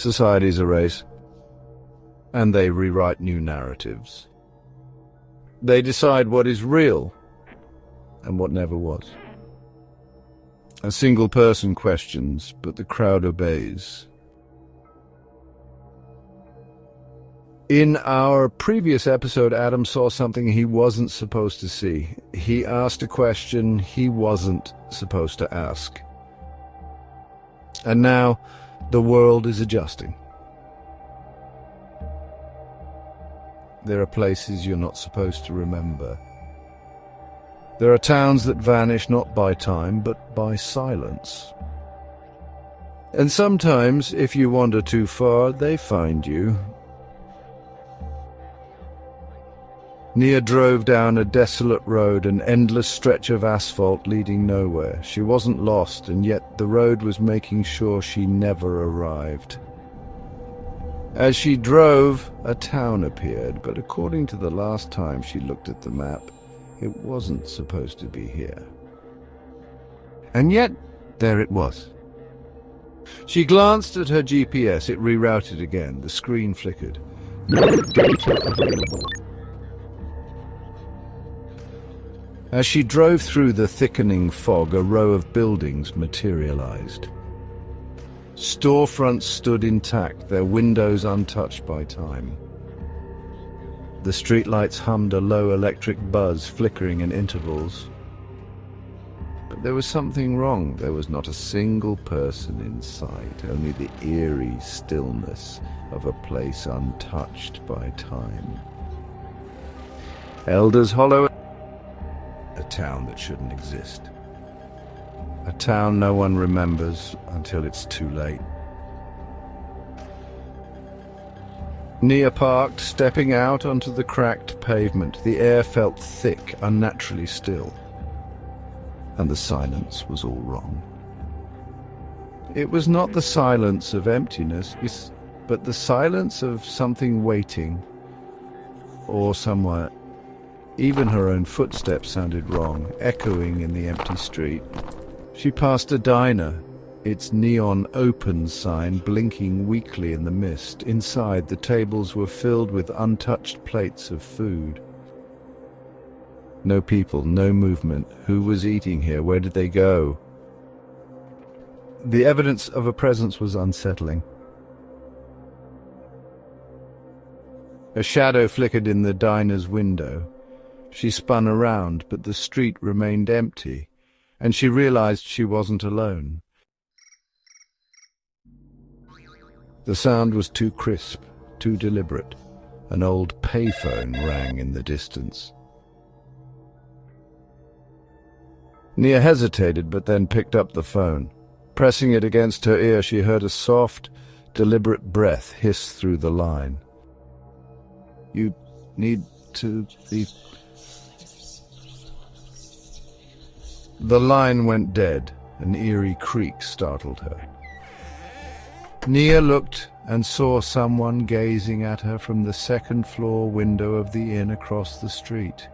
Societies erase, and they rewrite new narratives. They decide what is real and what never was. A single person questions, but the crowd obeys. In our previous episode, Adam saw something he wasn't supposed to see. He asked a question he wasn't supposed to ask. And now, the world is adjusting. There are places you're not supposed to remember. There are towns that vanish not by time, but by silence. And sometimes, if you wander too far, they find you. Nia drove down a desolate road, an endless stretch of asphalt leading nowhere. She wasn't lost, and yet the road was making sure she never arrived. As she drove, a town appeared, but according to the last time she looked at the map, it wasn't supposed to be here. And yet, there it was. She glanced at her GPS. It rerouted again. The screen flickered. No data available. As she drove through the thickening fog, a row of buildings materialized. Storefronts stood intact, their windows untouched by time. The streetlights hummed a low electric buzz, flickering in intervals. But there was something wrong. There was not a single person in sight, only the eerie stillness of a place untouched by time. Elders Hollow, a town that shouldn't exist. A town no one remembers until it's too late. Nia parked, stepping out onto the cracked pavement. The air felt thick, unnaturally still. And the silence was all wrong. It was not the silence of emptiness, but the silence of something waiting, or somewhere. Even her own footsteps sounded wrong, echoing in the empty street. She passed a diner, its neon open sign blinking weakly in the mist. Inside, the tables were filled with untouched plates of food. No people, no movement. Who was eating here? Where did they go? The evidence of a presence was unsettling. A shadow flickered in the diner's window. She spun around, but the street remained empty, and she realized she wasn't alone. The sound was too crisp, too deliberate. An old payphone rang in the distance. Nia hesitated, but then picked up the phone. Pressing it against her ear, she heard a soft, deliberate breath hiss through the line. "You need to be..." The line went dead. An eerie creak startled her. Nia looked and saw someone gazing at her from the second-floor window of the inn across the street.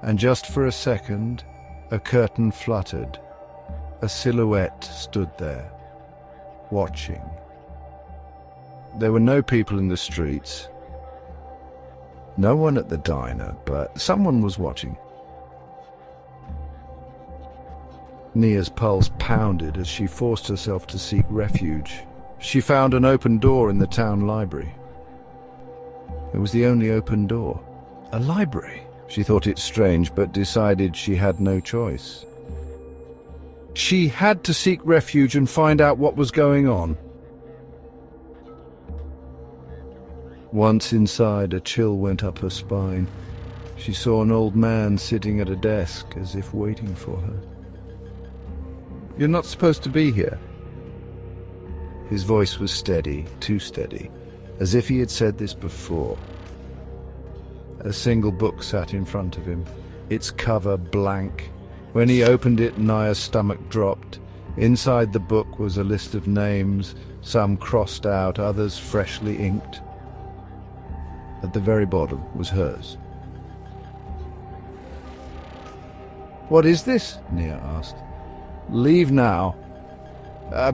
And just for a second, a curtain fluttered. A silhouette stood there, watching. There were no people in the streets. No one at the diner, but someone was watching. Nia's pulse pounded as she forced herself to seek refuge. She found an open door in the town library. It was the only open door. A library. She thought it strange, but decided she had no choice. She had to seek refuge and find out what was going on. Once inside, a chill went up her spine. She saw an old man sitting at a desk, as if waiting for her. "You're not supposed to be here." His voice was steady, too steady, as if he had said this before. A single book sat in front of him, its cover blank. When he opened it, Nia's stomach dropped. Inside the book was a list of names, some crossed out, others freshly inked. At the very bottom was hers. "What is this?" Nia asked. "Leave now.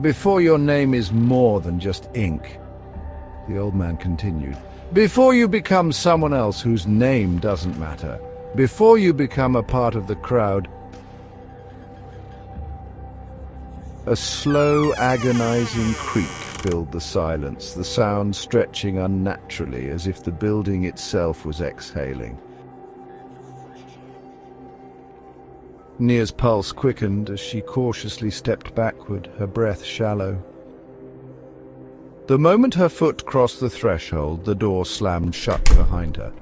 Before your name is more than just ink." The old man continued. Before you become someone else whose name doesn't matter, before you become a part of the crowd, a slow, agonizing creak filled the silence, the sound stretching unnaturally as if the building itself was exhaling. Nia's pulse quickened as she cautiously stepped backward, her breath shallow. The moment her foot crossed the threshold, the door slammed shut behind her.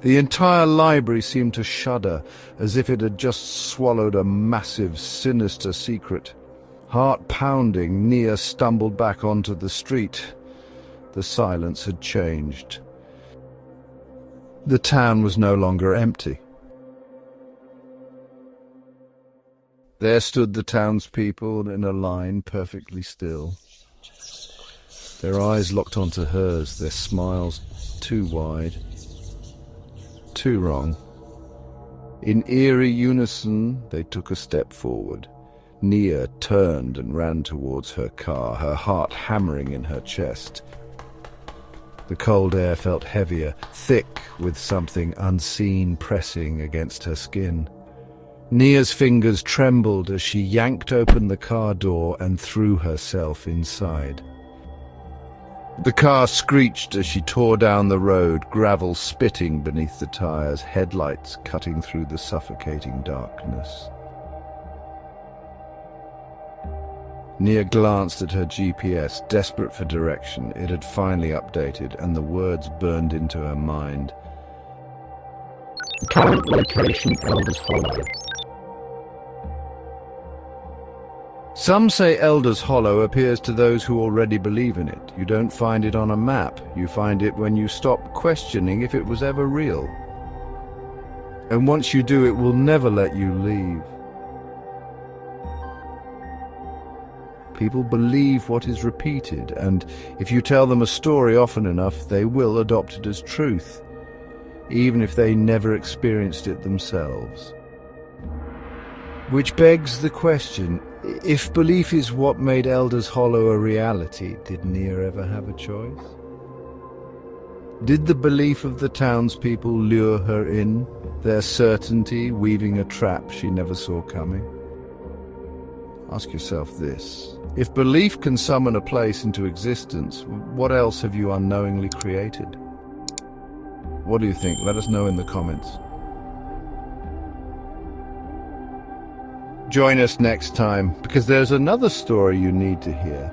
The entire library seemed to shudder, as if it had just swallowed a massive, sinister secret. Heart pounding, Nia stumbled back onto the street. The silence had changed. The town was no longer empty. There stood the townspeople in a line, perfectly still. Their eyes locked onto hers, their smiles too wide, too wrong. In eerie unison, they took a step forward. Nia turned and ran towards her car, her heart hammering in her chest. The cold air felt heavier, thick with something unseen pressing against her skin. Nia's fingers trembled as she yanked open the car door and threw herself inside. The car screeched as she tore down the road, gravel spitting beneath the tires, headlights cutting through the suffocating darkness. Nia glanced at her GPS, desperate for direction. It had finally updated, and the words burned into her mind. Current location, Elders Hollow. Some say Elders Hollow appears to those who already believe in it. You don't find it on a map. You find it when you stop questioning if it was ever real. And once you do, it will never let you leave. People believe what is repeated, and if you tell them a story often enough, they will adopt it as truth, even if they never experienced it themselves. Which begs the question, if belief is what made Elders Hollow a reality, did Nia ever have a choice? Did the belief of the townspeople lure her in, their certainty weaving a trap she never saw coming? Ask yourself this. If belief can summon a place into existence, what else have you unknowingly created? What do you think? Let us know in the comments. Join us next time, because there's another story you need to hear.